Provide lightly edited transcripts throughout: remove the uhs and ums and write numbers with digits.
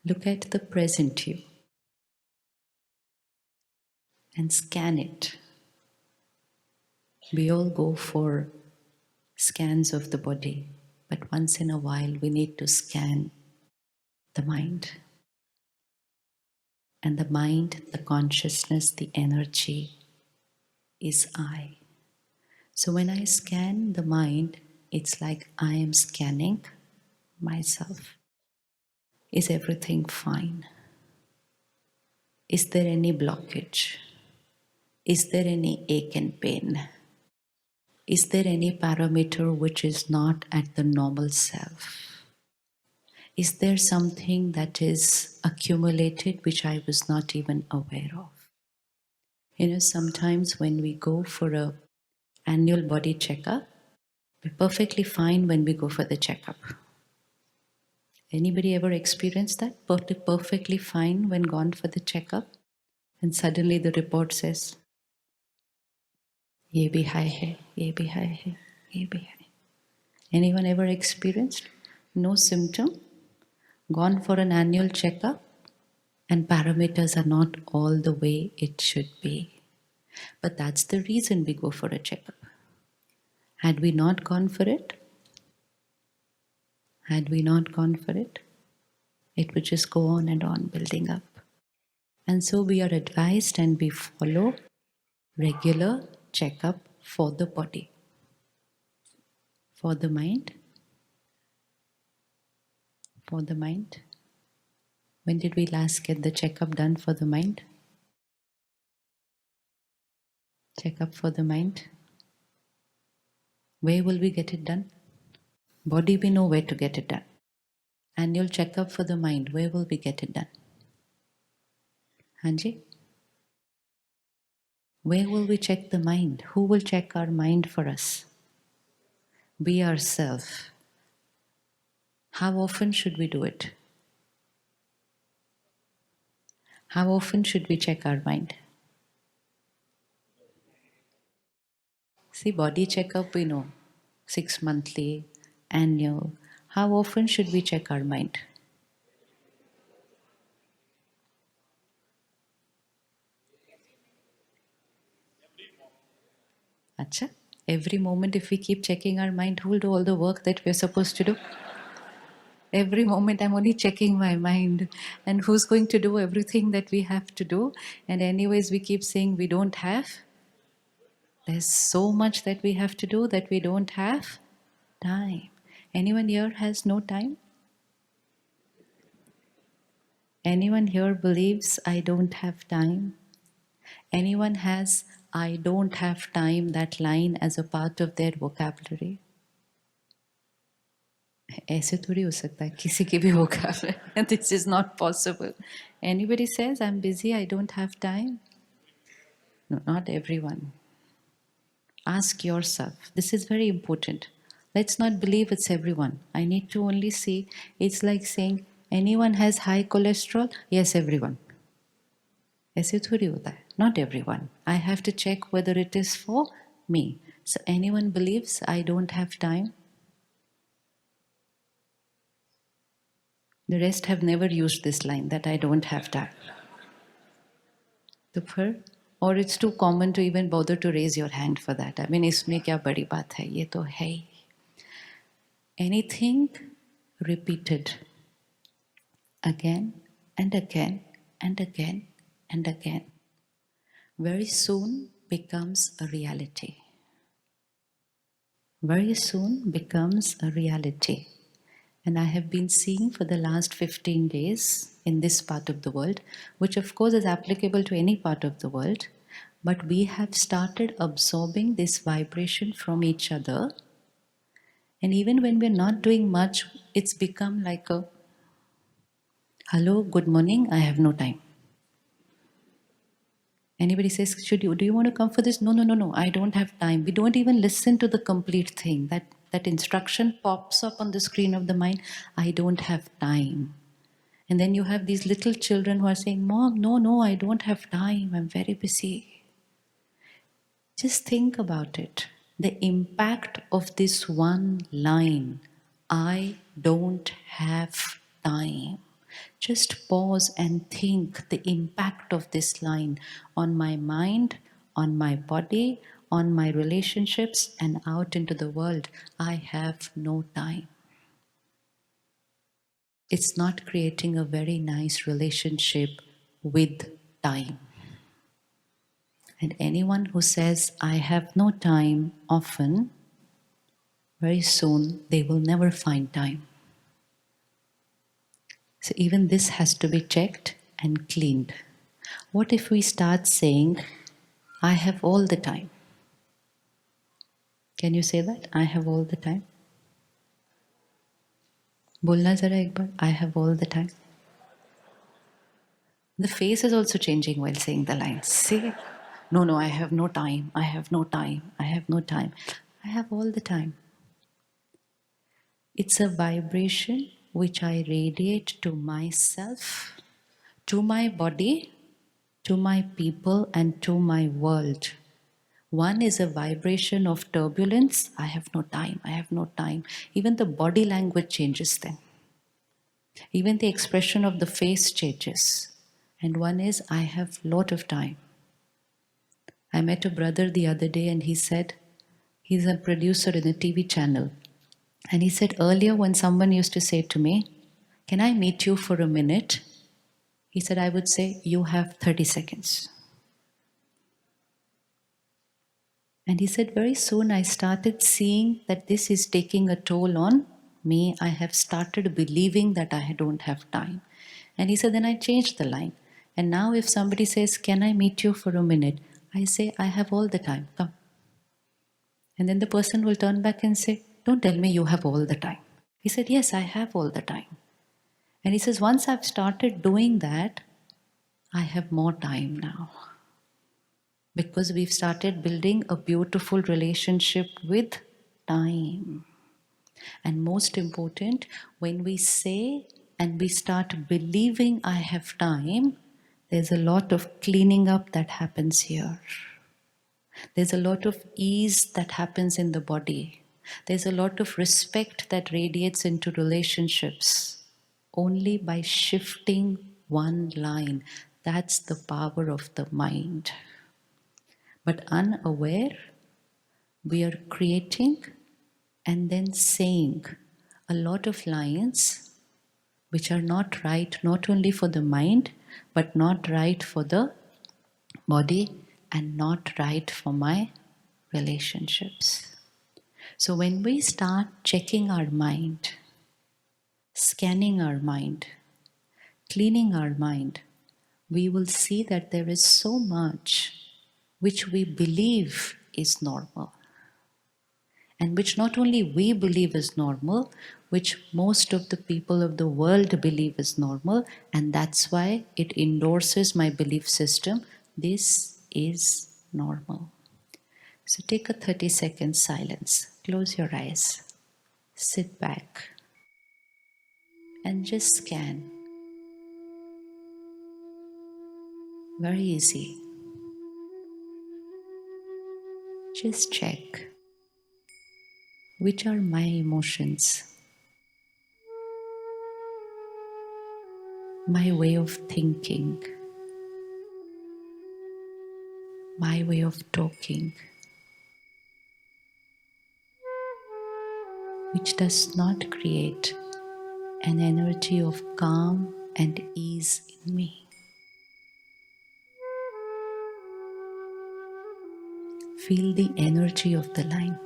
Look at the present you and scan it. We all go for scans of the body, but once in a while we need to scan the mind. And the mind, the consciousness, the energy is I. So when I scan the mind, it's like I am scanning myself. Is everything fine? Is there any blockage? Is there any ache and pain? Is there any parameter which is not at the normal self? Is there something that is accumulated which I was not even aware of? Sometimes when we go for a annual body checkup, we're perfectly fine when we go for the checkup. Anybody ever experienced that? Perfectly fine when gone for the checkup, and suddenly the report says, "Ye bhi high hai, ye bhi high hai, ye bhi high." Anyone ever experienced? No symptom, gone for an annual checkup, and parameters are not all the way it should be. But that's the reason we go for a checkup. Had we not gone for it, it would just go on and on building up. And so we are advised and we follow regular checkup for the body. For the mind. When did we last get the checkup done for the mind? Checkup for the mind. Where will we get it done? Body, we know where to get it done. Annual checkup for the mind, where will we get it done? Hanji? Where will we check the mind? Who will check our mind for us? We ourselves. How often should we do it? How often should we check our mind? See, body checkup we know, 6 monthly, annual. How often should we check our mind? Acha, every moment if we keep checking our mind, who will do all the work that we're supposed to do? Every moment I'm only checking my mind, and who's going to do everything that we have to do? And anyways, we keep saying we don't have. There's so much that we have to do that we don't have time. Anyone here has no time? Anyone here believes I don't have time? Anyone has I don't have time, that line as a part of their vocabulary? ऐसे थोड़ी हो सकता है किसी की भी vocabulary. This is not possible. Anybody says I'm busy, I don't have time? No, not everyone. Ask yourself. This is very important. Let's not believe it's everyone. I need to only see. It's like saying anyone has high cholesterol? Yes, everyone. ऐसे थोड़ी होता है. Not everyone. I have to check whether it is for me. So anyone believes I don't have time? The rest have never used this line that I don't have time. तो फिर, or it's too common to even bother to raise your hand for that. I mean, इसमें क्या बड़ी बात है? ये तो है ही. Anything repeated again and again and again and again very soon becomes a reality. Very soon becomes a reality. And I have been seeing for the last 15 days in this part of the world, which of course is applicable to any part of the world, but we have started absorbing this vibration from each other. And even when we're not doing much, it's become like a, hello, good morning, I have no time. Anybody says, do you want to come for this? No, I don't have time. We don't even listen to the complete thing. That instruction pops up on the screen of the mind, I don't have time. And then you have these little children who are saying, Mom, no, I don't have time. I'm very busy. Just think about it. The impact of this one line, I don't have time. Just pause and think the impact of this line on my mind, on my body, on my relationships, and out into the world. I have no time. It's not creating a very nice relationship with time. And anyone who says, I have no time often, very soon they will never find time. So even this has to be checked and cleaned. What if we start saying, I have all the time? Can you say that? I have all the time. बोलना जरा एक बार. I have all the time. The face is also changing while saying the lines. See? No, I have no time. I have no time. I have no time. I have all the time. It's a vibration which I radiate to myself, to my body, to my people, and to my world. One is a vibration of turbulence. I have no time. I have no time. Even the body language changes then. Even the expression of the face changes. And one is, I have lot of time. I met a brother the other day and he said, he's a producer in a TV channel. And he said, earlier when someone used to say to me, can I meet you for a minute? He said, I would say, you have 30 seconds. And he said, very soon I started seeing that this is taking a toll on me. I have started believing that I don't have time. And he said, then I changed the line. And now if somebody says, can I meet you for a minute? I say, I have all the time, come. And then the person will turn back and say, don't tell me you have all the time. He said, yes, I have all the time. And he says, once I've started doing that, I have more time now. Because we've started building a beautiful relationship with time. And most important, when we say and we start believing I have time, there's a lot of cleaning up that happens here. There's a lot of ease that happens in the body. There's a lot of respect that radiates into relationships only by shifting one line. That's the power of the mind. But unaware, we are creating and then saying a lot of lines which are not right, not only for the mind, but not right for the body and not right for my relationships. So when we start checking our mind, scanning our mind, cleaning our mind, we will see that there is so much which we believe is normal. And which not only we believe is normal, which most of the people of the world believe is normal, and that's why it endorses my belief system. This is normal. So take a 30-second silence. Close your eyes. Sit back. And just scan. Very easy. Just check. Which are my emotions? My way of thinking? My way of talking? Which does not create an energy of calm and ease in me. Feel the energy of the line.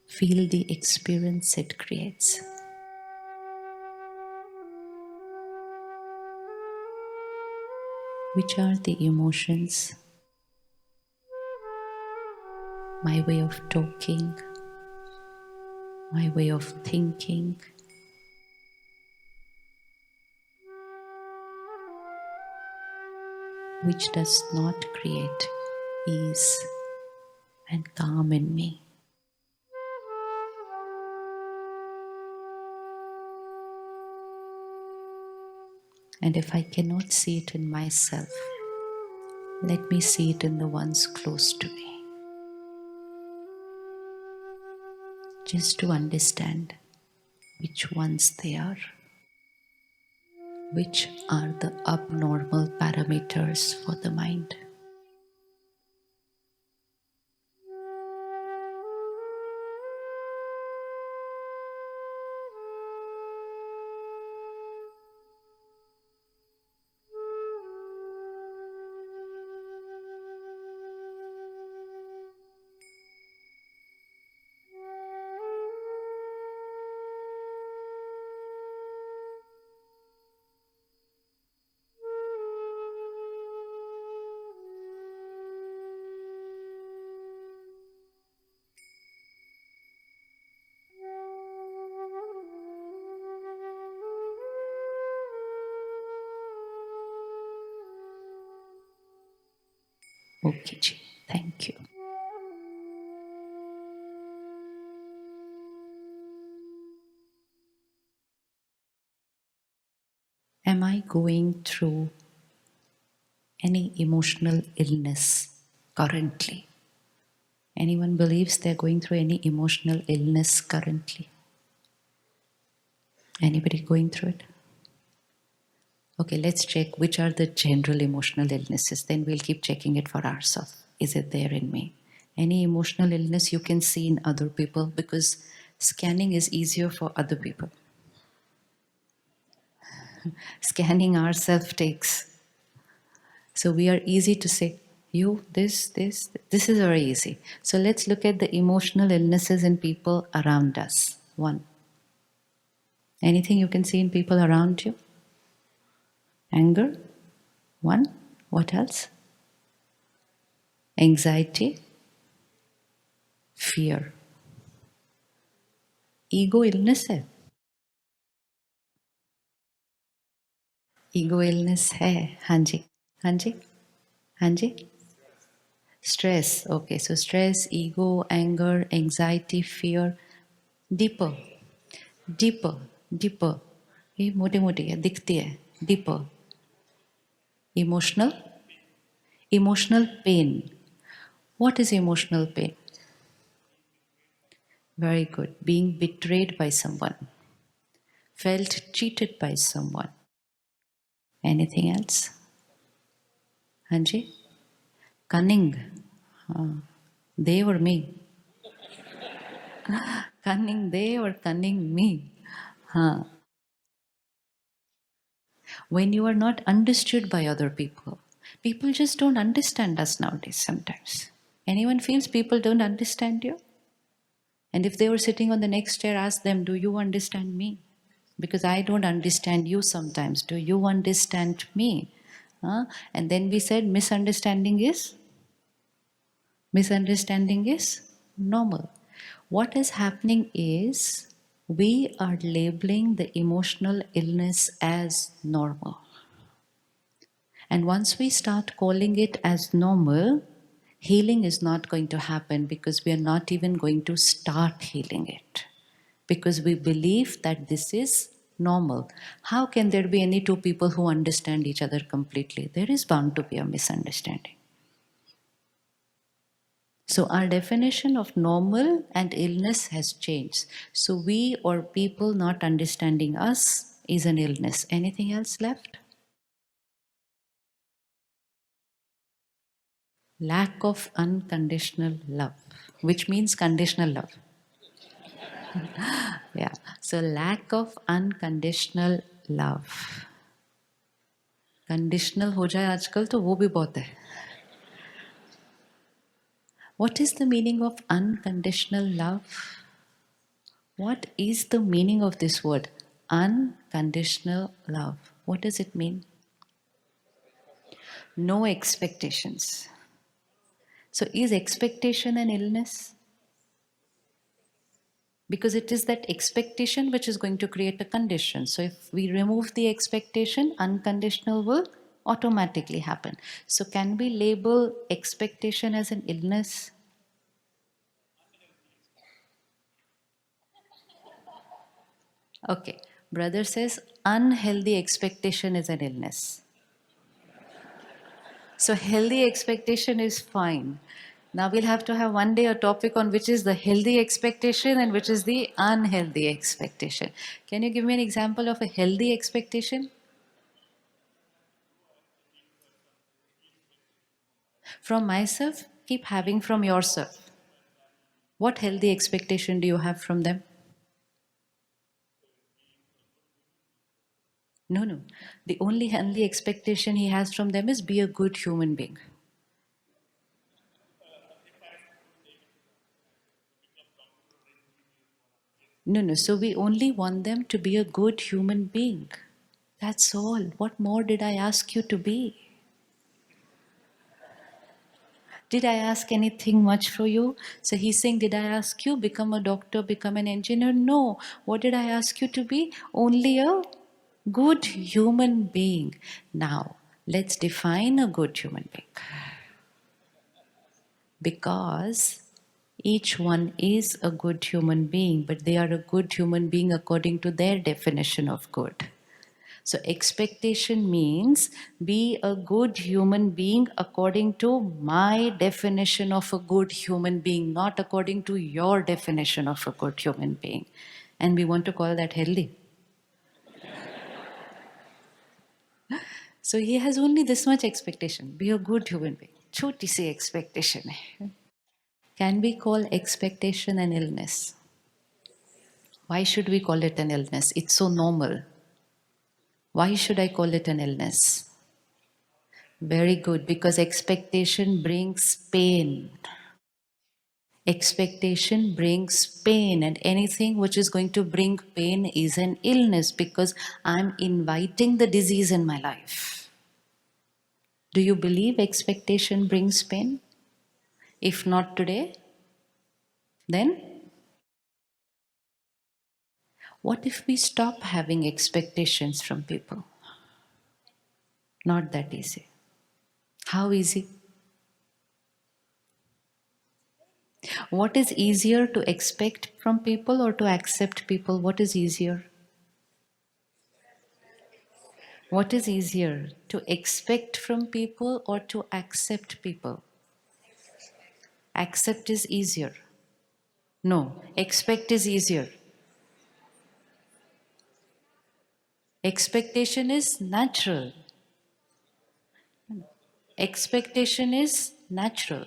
Feel the experience it creates. Which are the emotions? My way of talking, my way of thinking, which does not create ease and calm in me. And if I cannot see it in myself, let me see it in the ones close to me. Just to understand which ones they are, which are the abnormal parameters for the mind. Okay, ji. Thank you. Am I going through any emotional illness currently? Anyone believes they're going through any emotional illness currently? Anybody going through it? Okay, let's check which are the general emotional illnesses. Then we'll keep checking it for ourselves. Is it there in me? Any emotional illness you can see in other people, because scanning is easier for other people. Scanning ourselves takes. So we are easy to say, you, this is very easy. So let's look at the emotional illnesses in people around us. One. Anything you can see in people around you? Anger. One. What else? Anxiety. Fear. Ego illness है. Ego illness है. हाँ जी. हाँ जी. हाँ जी. Stress. Okay, so stress, ego, anger, anxiety, fear. Deeper. Deeper. Deeper. ये मोटी मोटी है, दिखती है. Deeper. Emotional. Emotional pain. What is emotional pain? Very good. Being betrayed by someone. Felt cheated by someone. Anything else? हाँ जी. Cunning. They or me? Cunning they or cunning me? When you are not understood by other people, people just don't understand us nowadays sometimes. Anyone feels people don't understand you? And if they were sitting on the next chair, ask them, do you understand me? Because I don't understand you sometimes. Do you understand me? And then we said misunderstanding is normal. What is happening is we are labeling the emotional illness as normal. And once we start calling it as normal, healing is not going to happen, because we are not even going to start healing it. Because we believe that this is normal. How can there be any two people who understand each other completely? There is bound to be a misunderstanding. So our definition of normal and illness has changed. So we or people not understanding us is an illness. Anything else left? Lack of unconditional love, which means conditional love. Yeah. So lack of unconditional love. Conditional हो जाए आजकल तो वो भी बहुत है. What is the meaning of unconditional love? What is the meaning of this word? Unconditional love. What does it mean? No expectations. So is expectation an illness? Because it is that expectation which is going to create a condition. So if we remove the expectation, unconditional will automatically happen. So can we label expectation as an illness? Okay, brother says unhealthy expectation is an illness. So healthy expectation is fine. Now we'll have to have one day a topic on which is the healthy expectation and which is the unhealthy expectation. Can you give me an example of a healthy expectation? From myself, keep having from yourself. What healthy expectation do you have from them? No, no. The only healthy expectation he has from them is be a good human being. No, no. So we only want them to be a good human being. That's all. What more did I ask you to be? Did I ask anything much for you? So he's saying, did I ask you become a doctor, become an engineer? No. What did I ask you to be? Only a good human being. Now, let's define a good human being. Because each one is a good human being, but they are a good human being according to their definition of good. So, expectation means be a good human being according to my definition of a good human being, not according to your definition of a good human being. And we want to call that healthy. So, he has only this much expectation be a good human being. Choti si expectation hai. Can we call expectation an illness? Why should we call it an illness? It's so normal. Why should I call it an illness? Very good, because expectation brings pain. Expectation brings pain, and anything which is going to bring pain is an illness because I'm inviting the disease in my life. Do you believe expectation brings pain? If not today, then what if we stop having expectations from people? Not that easy. How easy? What is easier to expect from people or to accept people? What is easier? What is easier, to expect from people or to accept people? Accept is easier. No, expect is easier. Expectation is natural. Expectation is natural.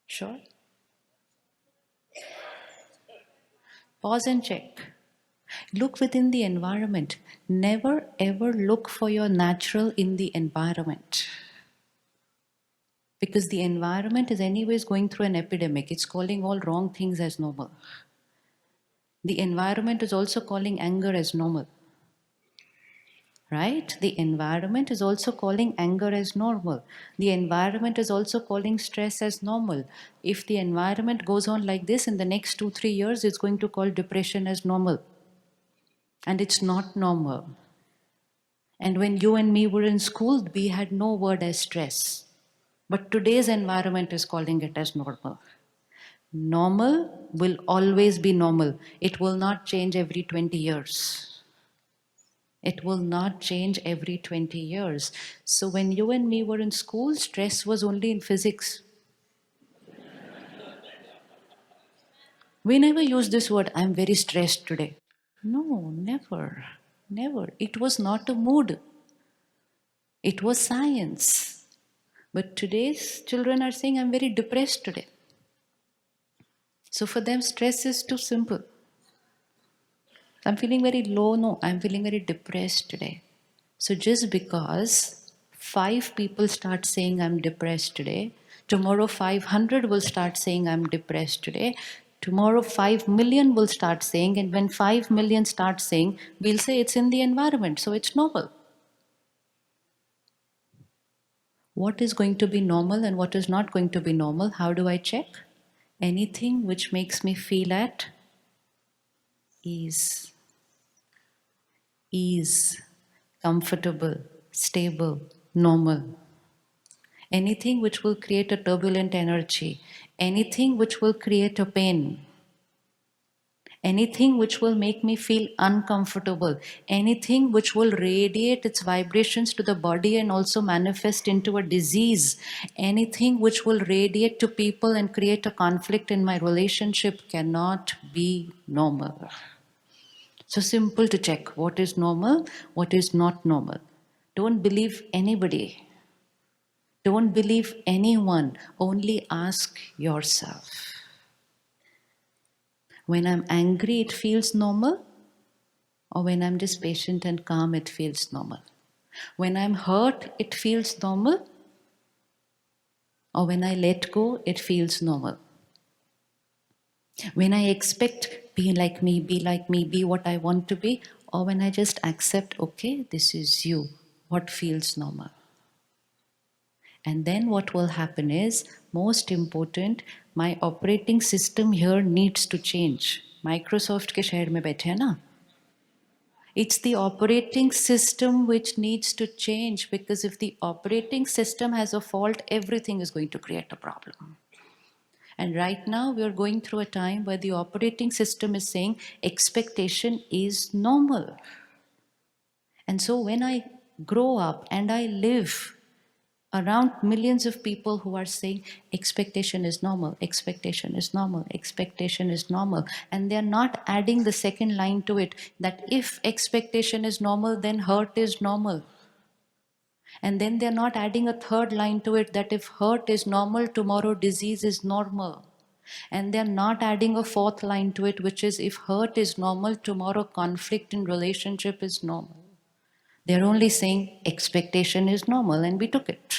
Sure? Pause and check. Look within the environment. Never ever look for your natural in the environment. Because the environment is, anyways, going through an epidemic. It's calling all wrong things as normal. The environment is also calling anger as normal. Right? The environment is also calling anger as normal. The environment is also calling stress as normal. If the environment goes on like this, in the next 2-3 years, it's going to call depression as normal. And it's not normal. And when you and me were in school, we had no word as stress. But today's environment is calling it as normal. Normal will always be normal. It will not change every 20 years. It will not change every 20 years. So when you and me were in school, stress was only in physics. We never used this word, I'm very stressed today. No, never. Never. It was not a mood. It was science. But today's children are saying, I'm very depressed today. So for them, stress is too simple. I'm feeling very low. No, I'm feeling very depressed today. So just because 5 people start saying I'm depressed today, tomorrow 500 will start saying I'm depressed today, tomorrow 5 million will start saying, and when 5 million start saying, we'll say it's in the environment, so it's normal. What is going to be normal and what is not going to be normal? How do I check? Anything which makes me feel at ease. Ease, comfortable, stable, normal. Anything which will create a turbulent energy, anything which will create a pain, anything which will make me feel uncomfortable, anything which will radiate its vibrations to the body and also manifest into a disease, anything which will radiate to people and create a conflict in my relationship cannot be normal. So simple to check what is normal, what is not normal. Don't believe anybody. Don't believe anyone. Only ask yourself. When I'm angry, it feels normal, or when I'm just patient and calm, it feels normal. When I'm hurt, it feels normal, or when I let go, it feels normal. When I expect, be like me, be like me, be what I want to be, or when I just accept, okay, this is you, what feels normal. And then what will happen is, most important, my operating system here needs to change. Microsoft के शहर में बैठे हैं ना? It's the operating system which needs to change, because if the operating system has a fault, everything is going to create a problem. And right now we are going through a time where the operating system is saying expectation is normal. And so when I grow up and I live around millions of people who are saying expectation is normal, expectation is normal, expectation is normal, and they're not adding the second line to it, that if expectation is normal, then hurt is normal. And then they're not adding a third line to it, that if hurt is normal, tomorrow disease is normal. And they're not adding a fourth line to it, which is if hurt is normal, tomorrow conflict in relationship is normal. They're only saying expectation is normal, and we took it.